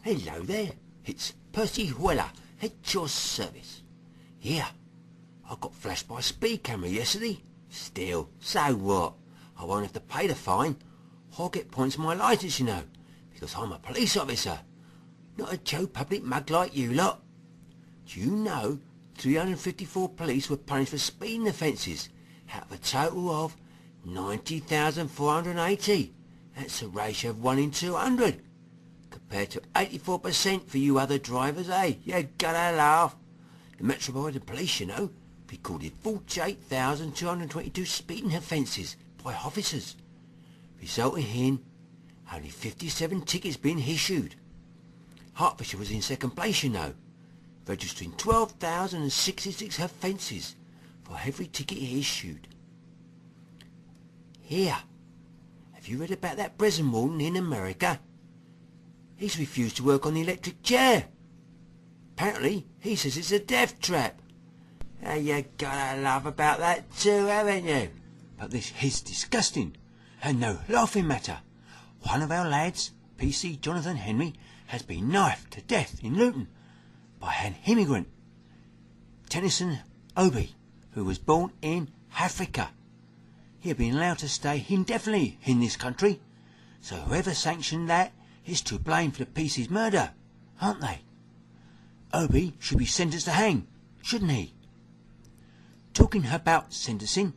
Hello there, it's Percy Weller at your service. Here, I got flashed by a speed camera yesterday. Still, so what? I won't have to pay the fine. I'll get points on my licence, you know, because I'm a police officer, not a Joe public mug like you lot. Do you know 354 police were punished for speeding offences out of a total of 90,480? That's a ratio of 1 in 200. Compared to 84% for you other drivers, eh? You gotta laugh. The Metropolitan Police, you know, recorded 48,222 speeding offences by officers, resulting in only 57 tickets being issued. Hertfordshire was in second place, you know, registering 12,066 offences for every ticket issued. Here, have you read about that prison warden in America? He's refused to work on the electric chair. Apparently, he says it's a death trap. You gotta laugh about that too, haven't you? But this is disgusting, and no laughing matter. One of our lads, PC Jonathan Henry, has been knifed to death in Luton by an immigrant, Tennyson Obi, who was born in Africa. He had been allowed to stay indefinitely in this country, so whoever sanctioned that is to blame for the PC's murder, aren't they? Obi should be sentenced to hang, shouldn't he? Talking about sentencing,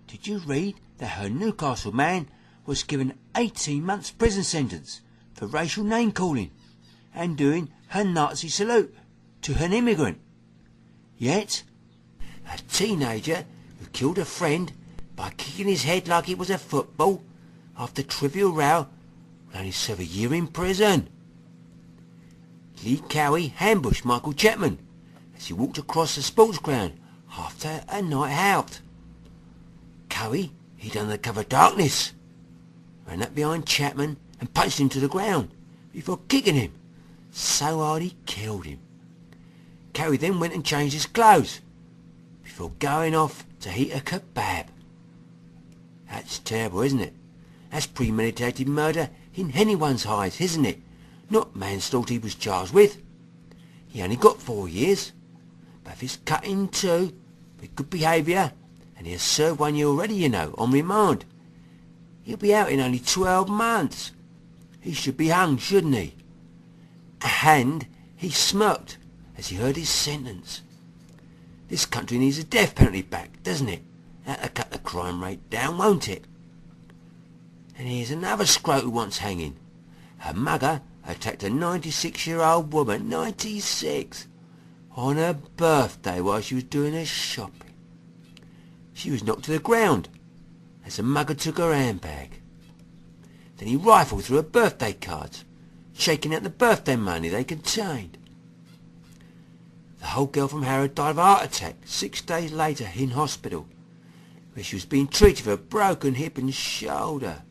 did you read that her Newcastle man was given 18 months prison sentence for racial name calling and doing her Nazi salute to an immigrant? Yet, a teenager who killed a friend by kicking his head like it was a football after trivial row will only serve a year in prison. Lee Cowie ambushed Michael Chapman as he walked across the sports ground after a night out. Cowie, he'd undercover darkness, ran up behind Chapman and punched him to the ground before kicking him so hard he killed him. Cowie then went and changed his clothes before going off to eat a kebab. That's terrible, isn't it? That's premeditated murder in anyone's eyes, isn't it? Not manslaughter he was charged with. He only got 4 years, but if it's cut in two with good behaviour, and he has served 1 year already, you know, on remand, he'll be out in only 12 months. He should be hung, shouldn't he? And he smirked as he heard his sentence. This country needs a death penalty back, doesn't it? That'll cut the crime rate down, won't it? And here's another scrote who wants hanging. A mugger attacked a 96-year-old woman, 96, on her birthday while she was doing her shopping. She was knocked to the ground as the mugger took her handbag. Then he rifled through her birthday cards, shaking out the birthday money they contained. The whole girl from Harrow died of a heart attack 6 days later in hospital, where she was being treated for a broken hip and shoulder.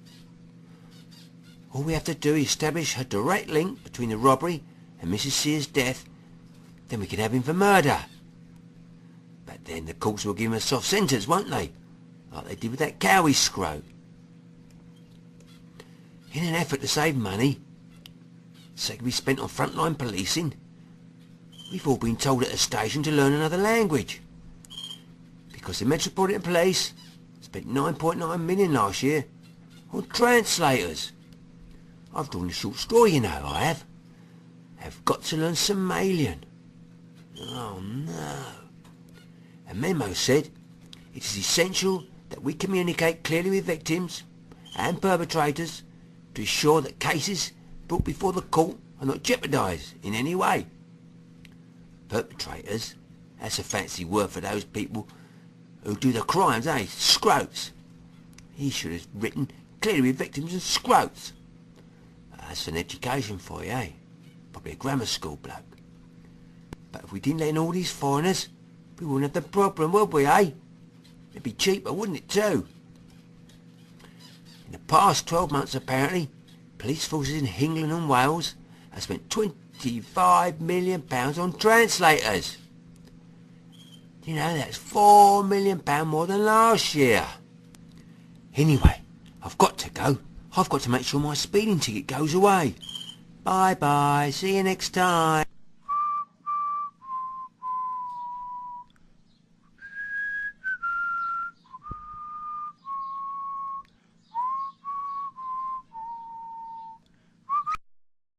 All we have to do is establish a direct link between the robbery and Mrs. Sears' death, then we can have him for murder. But then the courts will give him a soft sentence, won't they? Like they did with that Cowie scrote. In an effort to save money, so it can be spent on frontline policing, we've all been told at the station to learn another language. Because the Metropolitan Police spent 9.9 million last year on translators. I've drawn a short story, you know, I have. I've got to learn Somalian. Oh no. A memo said it is essential that we communicate clearly with victims and perpetrators to ensure that cases brought before the court are not jeopardised in any way. Perpetrators? That's a fancy word for those people who do the crimes, eh? Scrotes. He should have written clearly with victims and scrotes. That's an education for you, eh? Probably a grammar school bloke. But if we didn't let in all these foreigners, we wouldn't have the problem, would we, eh? It'd be cheaper, wouldn't it, too? In the past 12 months, apparently, police forces in England and Wales have spent £25 million on translators. You know, that's £4 million more than last year. Anyway, I've got to go. I've got to make sure my speeding ticket goes away. Bye-bye. See you next time.